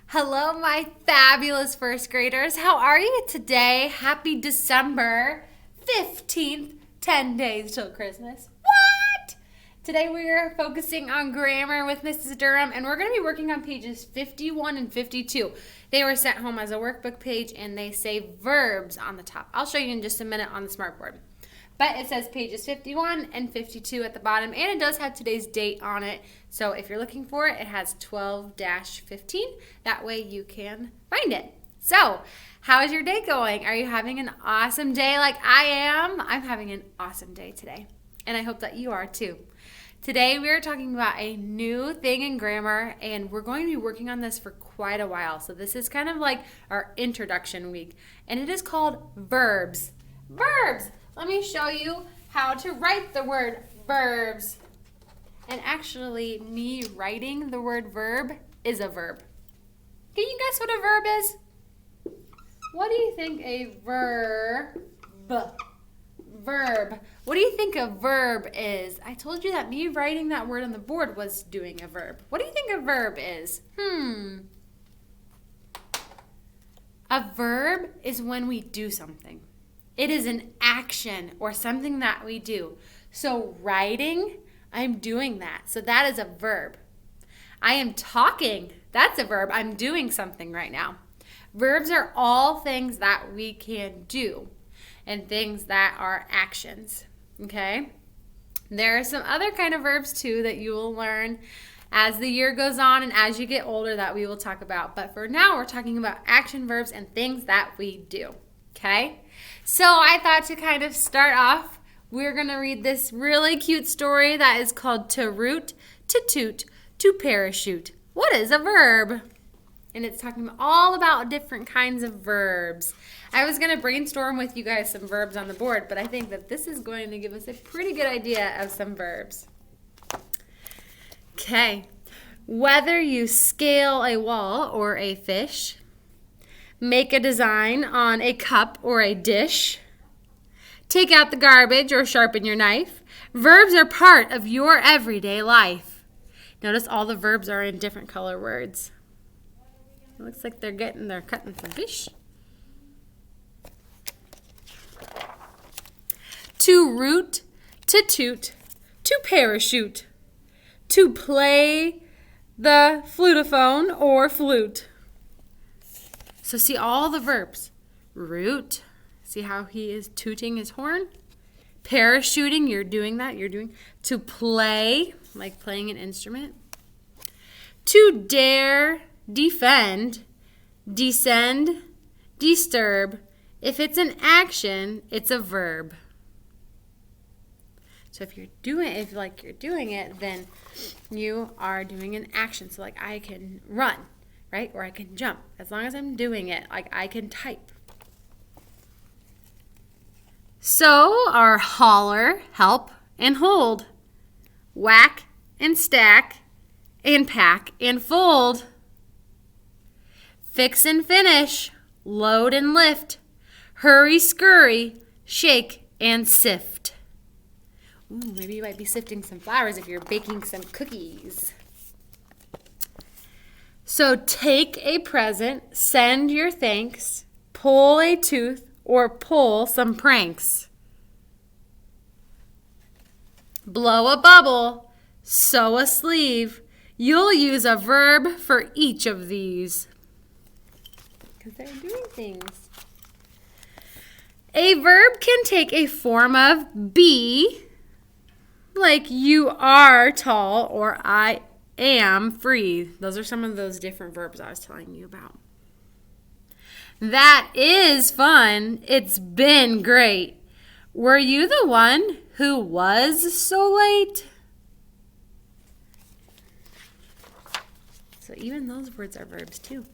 Hello, my fabulous first graders. How are you today? Happy December 15th, 10 days till Christmas. What? Today we are focusing on grammar with Mrs. Durham, and we're going to be working on pages 51 and 52. They were sent home as a workbook page, and they say verbs on the top. I'll show you in just a minute on the smartboard. But it says pages 51 and 52 at the bottom, and it does have today's date on it. So if you're looking for it, it has 12-15. That way you can find it. So, how is your day going? Are you having an awesome day like I am? I'm having an awesome day today, and I hope that you are too. Today we are talking about a new thing in grammar, and we're going to be working on this for quite a while. So this is kind of like our introduction week, and it is called verbs. Verbs! Let me show you how to write the word verbs. And actually, me writing the word verb is a verb. Can you guess what a verb is? What do you think a verb? Verb. What do you think a verb is? I told you that me writing that word on the board was doing a verb. What do you think a verb is? A verb is when we do something. It is an action or something that we do. So writing, I'm doing that. So that is a verb. I am talking. That's a verb. I'm doing something right now. Verbs are all things that we can do and things that are actions. Okay? There are some other kind of verbs too that you will learn as the year goes on and as you get older that we will talk about. But for now, we're talking about action verbs and things that we do. Okay? So I thought to kind of start off, we're going to read this really cute story that is called To Root, To Toot, To Parachute. What is a verb? And it's talking all about different kinds of verbs. I was going to brainstorm with you guys some verbs on the board, but I think that this is going to give us a pretty good idea of some verbs. Okay. Whether you scale a wall or a fish, make a design on a cup or a dish, take out the garbage or sharpen your knife, verbs are part of your everyday life. Notice all the verbs are in different color words. It looks like they're cutting some fish. To root, to toot, to parachute, to play the flutophone or flute. So see all the verbs. Root, see how he is tooting his horn? Parachuting, you're doing that. You're doing. To play, like playing an instrument. To dare, defend, descend, disturb. If it's an action, it's a verb. So if you're doing it, then you are doing an action. So like I can run, right? Or I can jump. As long as I'm doing it, like I can type. So are holler, help, and hold. Whack and stack, and pack and fold. Fix and finish, load and lift. Hurry, scurry, shake and sift. Ooh, maybe you might be sifting some flours if you're baking some cookies. So take a present, send your thanks, pull a tooth, or pull some pranks. Blow a bubble, sew a sleeve. You'll use a verb for each of these. Because they're doing things. A verb can take a form of be, like you are tall or I am free. Those are some of those different verbs I was telling you about. That is fun. It's been great. Were you the one who was so late? So even those words are verbs too.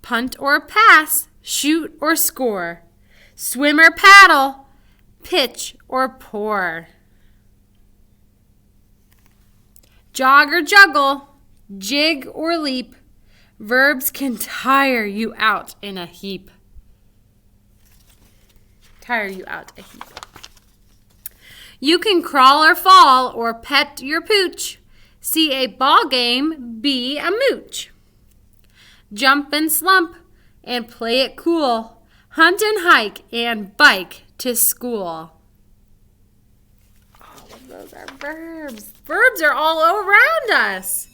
Punt or pass, shoot or score, swim or paddle, pitch or pour. Jog or juggle, jig or leap. Verbs can tire you out in a heap. Tire you out a heap. You can crawl or fall or pet your pooch. See a ball game, be a mooch. jump and slump, and play it cool. Hunt and hike and bike to school. All of those are verbs. Verbs are all around us.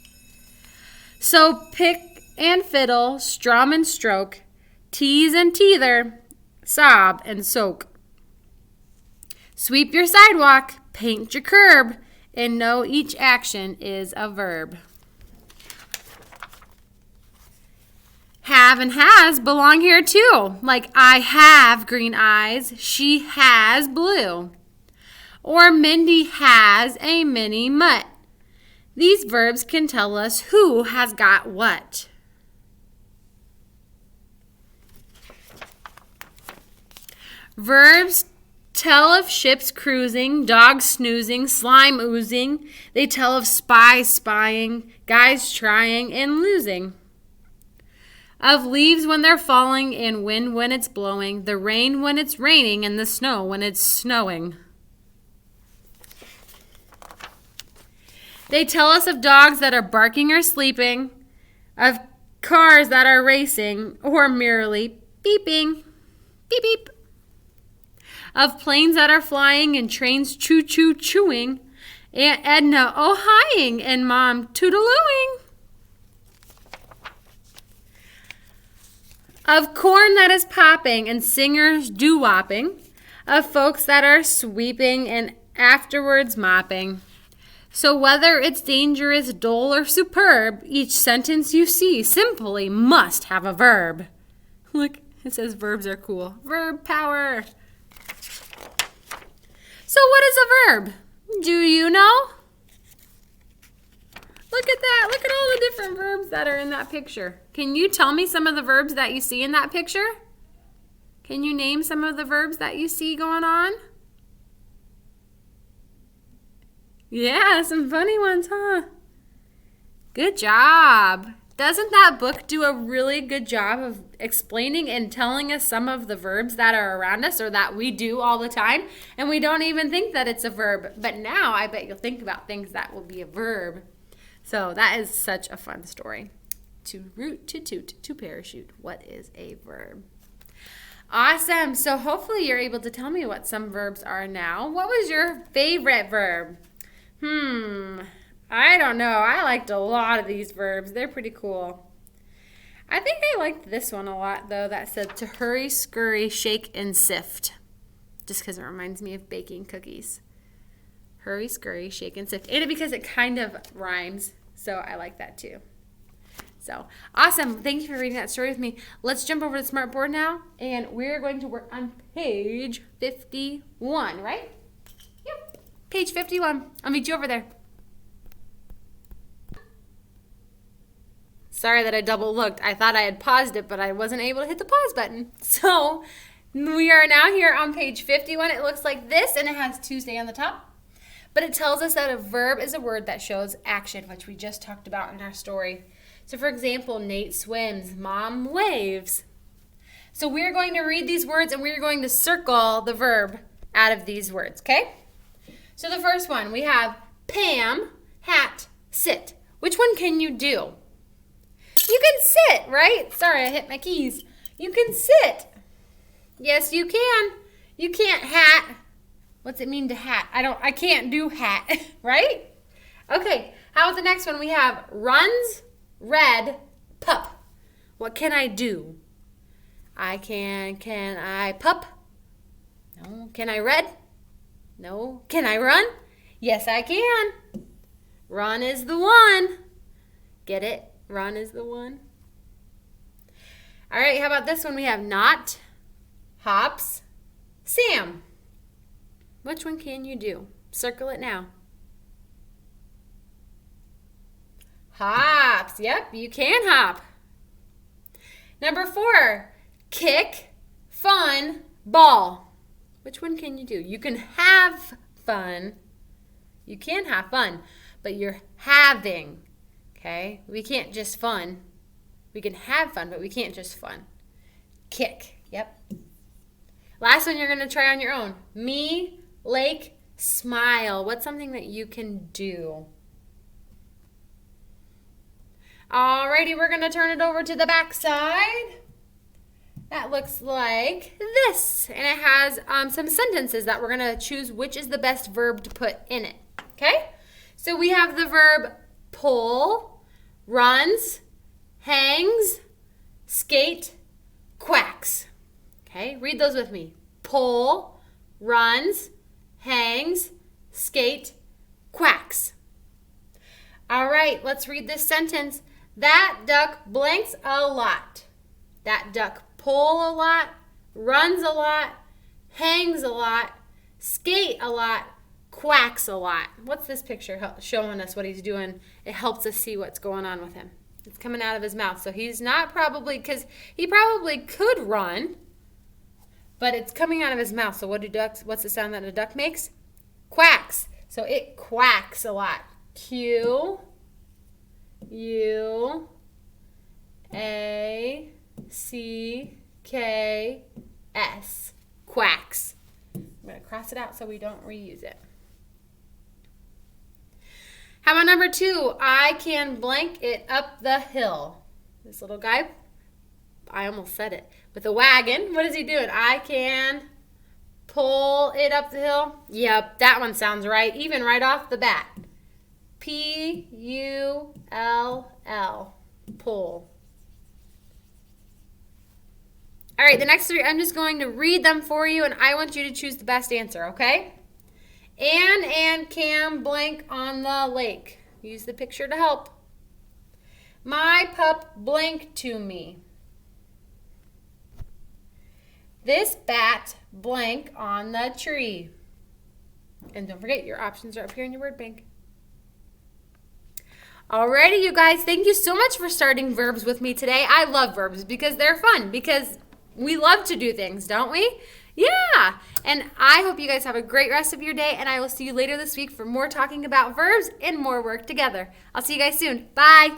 So pick and fiddle, strum and stroke, tease and teether, sob and soak. Sweep your sidewalk, paint your curb, and know each action is a verb. Have and has belong here too, like I have green eyes, she has blue. Or Mindy has a mini mutt. These verbs can tell us who has got what. Verbs tell of ships cruising, dogs snoozing, slime oozing. They tell of spies spying, guys trying and losing. Of leaves when they're falling and wind when it's blowing, the rain when it's raining and the snow when it's snowing. They tell us of dogs that are barking or sleeping, of cars that are racing or merely beeping, beep beep. Of planes that are flying and trains choo-choo chewing, Aunt Edna oh-hiing and Mom toodalooing. Of corn that is popping and singers doo-wopping, of folks that are sweeping and afterwards mopping. So whether it's dangerous, dull, or superb, each sentence you see simply must have a verb. Look, it says verbs are cool. Verb power. So what is a verb? Do you know? Look at that. Look at all the different verbs that are in that picture. Can you tell me some of the verbs that you see in that picture? Can you name some of the verbs that you see going on? Yeah, some funny ones, huh? Good job. Doesn't that book do a really good job of explaining and telling us some of the verbs that are around us or that we do all the time? And we don't even think that it's a verb. But now I bet you'll think about things that will be a verb. So that is such a fun story. To root, to toot, to parachute. What is a verb? Awesome. So hopefully you're able to tell me what some verbs are now. What was your favorite verb? I don't know. I liked a lot of these verbs. They're pretty cool. I think I liked this one a lot, though, that said to hurry, scurry, shake, and sift. Just because it reminds me of baking cookies. Hurry, scurry, shake, and sift. And because it kind of rhymes, so I like that too. So, awesome. Thank you for reading that story with me. Let's jump over to the Smartboard now, and we're going to work on page 51, right? Yep, page 51. I'll meet you over there. Sorry that I double looked. I thought I had paused it, but I wasn't able to hit the pause button. So, we are now here on page 51. It looks like this, and it has Tuesday on the top. But it tells us that a verb is a word that shows action, which we just talked about in our story. So, for example, Nate swims, Mom waves. So we're going to read these words, and we're going to circle the verb out of these words, okay? So the first one, we have Pam, hat, sit. Which one can you do? You can sit, right? Sorry, I hit my keys. You can sit. Yes, you can. You can't hat. What's it mean to hat? I can't do hat, right? Okay, how about the next one? We have runs, red, pup. What can I do? Can I pup? No. Can I red? No. Can I run? Yes, I can. Run is the one. Get it? Run is the one. All right, how about this one? We have not, hops, Sam. Which one can you do? Circle it now. Hops. Yep, you can hop. Number 4, kick, fun, ball. Which one can you do? You can have fun. You can have fun, but you're having. Okay? We can't just fun. We can have fun, but we can't just fun. Kick. Yep. Last one you're going to try on your own. Me, lake, smile. What's something that you can do? Alrighty, we're going to turn it over to the back side. That looks like this. And it has some sentences that we're going to choose which is the best verb to put in it. Okay? So we have the verb pull, runs, hangs, skate, quacks. Okay? Read those with me. Pull, runs, hangs, skate, quacks. All right, let's read this sentence. That duck blanks a lot. That duck pull a lot, runs a lot, hangs a lot, skate a lot, quacks a lot. What's this picture showing us what he's doing? It helps us see what's going on with him. It's coming out of his mouth. So he's not probably, because he probably could run, but it's coming out of his mouth. So what's the sound that a duck makes? Quacks. So it quacks a lot. Q-U-A-C-K-S. Quacks. I'm going to cross it out so we don't reuse it. How about number 2? I can blank it up the hill. This little guy, I almost said it, with a wagon. What is he doing? I can pull it up the hill. Yep, that one sounds right, even right off the bat. P-U-L-L, pull. All right, the next 3, I'm just going to read them for you, and I want you to choose the best answer, okay? Anne and Cam blank on the lake. Use the picture to help. My pup blanked to me. This bat blank on the tree. And don't forget, your options are up here in your word bank. Alrighty, you guys, thank you so much for starting verbs with me today. I love verbs because they're fun, because we love to do things, don't we? Yeah, and I hope you guys have a great rest of your day, and I will see you later this week for more talking about verbs and more work together. I'll see you guys soon. Bye.